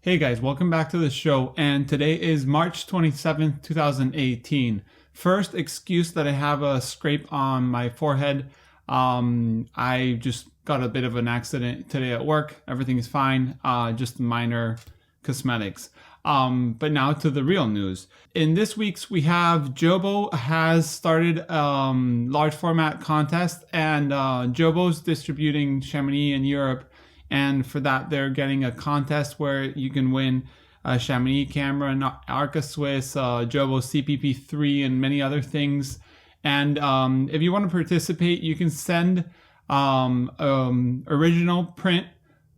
Hey guys, welcome back to the show, and today is March 27th, 2018. First excuse that I have a scrape on my forehead. I just got a bit of an accident today at work. Everything is fine, just minor cosmetics. But now to the real news. In this week's, we have Jobo has started large format contest, and Jobo's distributing Chamonix in Europe. And for that, they're getting a contest where you can win a Chamonix camera, an Arca Swiss, Jobo CPP3, and many other things. And if you want to participate, you can send original print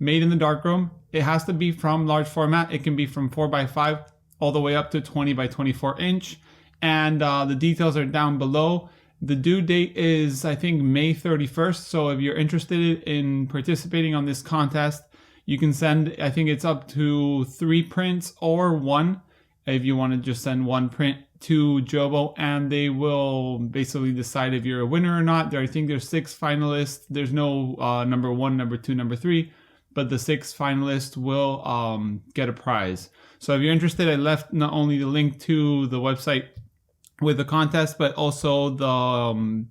made in the darkroom. It has to be from large format. It can be from 4x5 all the way up to 20 by 24 inch. And the details are down below. The due date is, I think, May 31st. So if you're interested in participating on this contest, you can send, I think it's up to 3 prints or 1. If you want to just send 1 print to Jobo, and they will basically decide if you're a winner or not. I think there's 6 finalists. There's no number 1, number 2, number 3, but the 6 finalists will get a prize. So if you're interested, I left not only the link to the website with the contest, but also the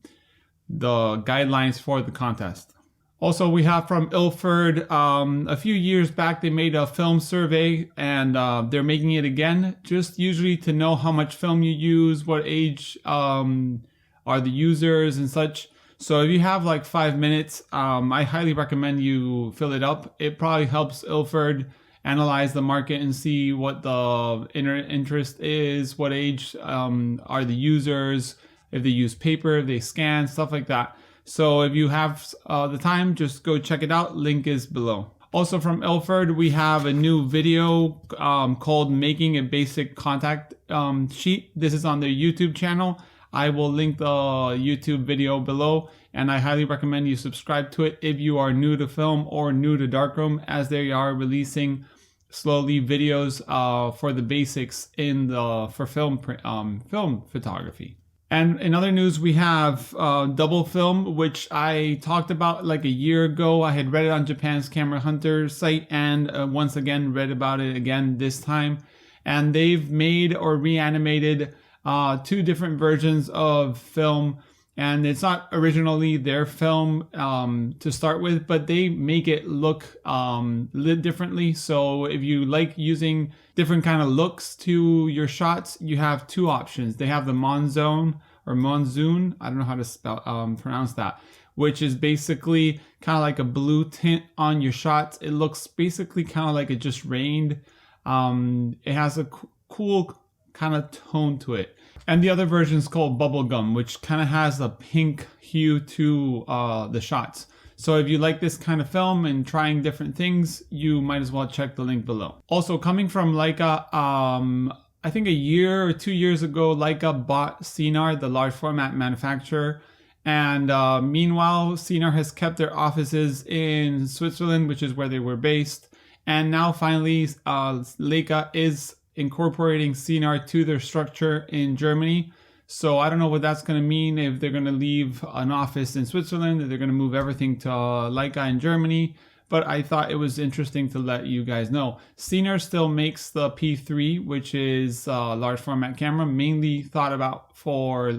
guidelines for the contest. Also, we have from Ilford, a few years back, they made a film survey, and they're making it again, just usually to know how much film you use, what age are the users and such. So if you have like 5 minutes, I highly recommend you fill it up. It probably helps Ilford analyze the market and see what the interest is, what age are the users, if they use paper, if they scan, stuff like that. So if you have the time, just go check it out. Link is below. Also from Ilford, we have a new video called Making a Basic Contact Sheet. This is on their YouTube channel. I will link the YouTube video below, and I highly recommend you subscribe to it if you are new to film or new to darkroom, as they are releasing slowly videos for the basics for film photography. And in other news, we have Dubble film, which I talked about like a year ago. I had read it on Japan's Camera Hunter site, and once again read about it again this time. And they've made or reanimated 2 different versions of film, and it's not originally their film to start with, but they make it look differently. So if you like using different kind of looks to your shots, you have 2 options. They have the monzoon, I don't know how to pronounce that, which is basically kind of like a blue tint on your shots. It looks basically kind of like it just rained. It has a cool kind of tone to it. And the other version is called Bubblegum, which kind of has a pink hue to the shots. So if you like this kind of film and trying different things, you might as well check the link below. Also, coming from Leica, I think a year or 2 years ago, Leica bought Sinar, the large format manufacturer. And meanwhile, Sinar has kept their offices in Switzerland, which is where they were based. And now finally, Leica is incorporating Sinar to their structure in Germany. So I don't know what that's going to mean, if they're going to leave an office in Switzerland, if they're going to move everything to Leica in Germany. But I thought it was interesting to let you guys know. Cinestill still makes the P3, which is a large format camera, mainly thought about for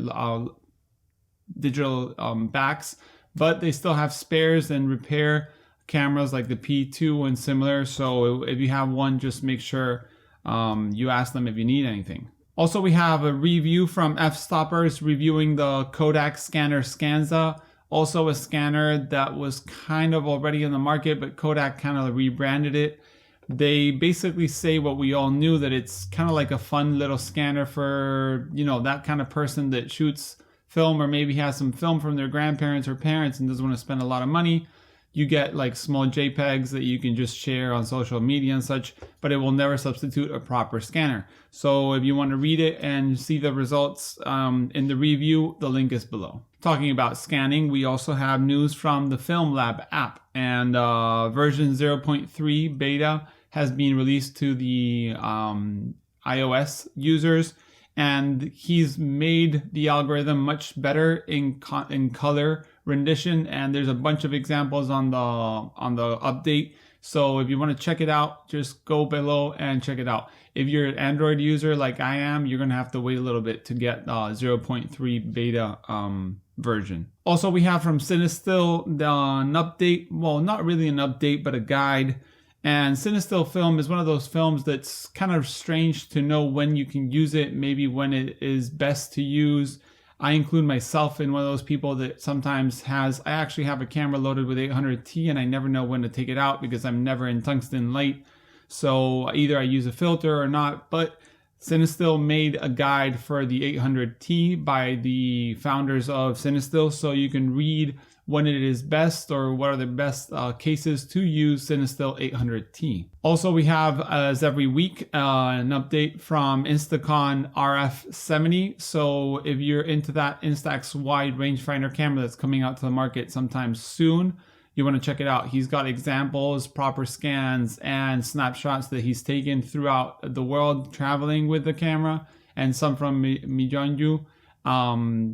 digital backs, but they still have spares and repair cameras like the P2 and similar. So if you have one, just make sure you ask them if you need anything. Also, we have a review from Fstoppers reviewing the Kodak Scanner Scanza, also a scanner that was kind of already in the market, but Kodak kind of rebranded it. They basically say what we all knew, that it's kind of like a fun little scanner for, you know, that kind of person that shoots film, or maybe has some film from their grandparents or parents and doesn't want to spend a lot of money. You get like small JPEGs that you can just share on social media and such, but it will never substitute a proper scanner. So if you want to read it and see the results in the review, the link is below. Talking about scanning, we also have news from the FilmLab app, and version 0.3 beta has been released to the iOS users, and he's made the algorithm much better in color rendition, and there's a bunch of examples on the update So if you want to check it out, just go below and check it out. If you're an Android user like I am, you're going to have to wait a little bit to get 0.3 beta version. Also, we have from Cinestill an update. Well, not really an update, but a guide. And Cinestill film is one of those films that's kind of strange to know when you can use it, maybe when it is best to use. I include myself in one of those people that sometimes I actually have a camera loaded with 800T and I never know when to take it out because I'm never in tungsten light. So either I use a filter or not, but Cinestill made a guide for the 800T by the founders of Cinestill, so you can read when it is best or what are the best cases to use Cinestill 800T. Also, we have, as every week, an update from Instanttkon RF70. So if you're into that Instax wide rangefinder camera that's coming out to the market sometime soon, you want to check it out. He's got examples, proper scans, and snapshots that he's taken throughout the world traveling with the camera, and some from Mijonju.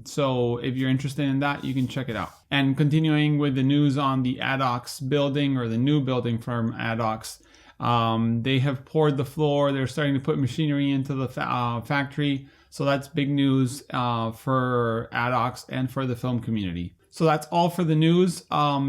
So if you're interested in that, you can check it out. And continuing with the news on the Adox building, or the new building from Adox, they have poured the floor. They're starting to put machinery into the factory. So that's big news for Adox and for the film community. So that's all for the news.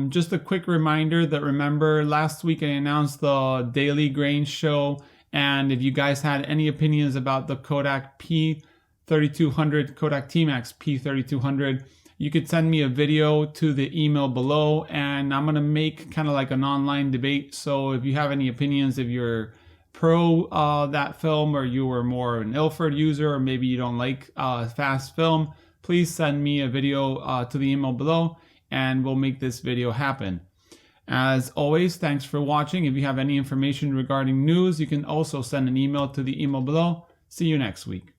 Just a quick reminder that, remember, last week I announced the Daily Grain Show, and if you guys had any opinions about the Kodak P3200, Kodak T-Max P3200, you could send me a video to the email below, and I'm gonna make kind of like an online debate. So if you have any opinions, if you're pro that film, or you were more of an Ilford user, or maybe you don't like fast film, please send me a video to the email below and we'll make this video happen. As always, thanks for watching. If you have any information regarding news, you can also send an email to the email below. See you next week.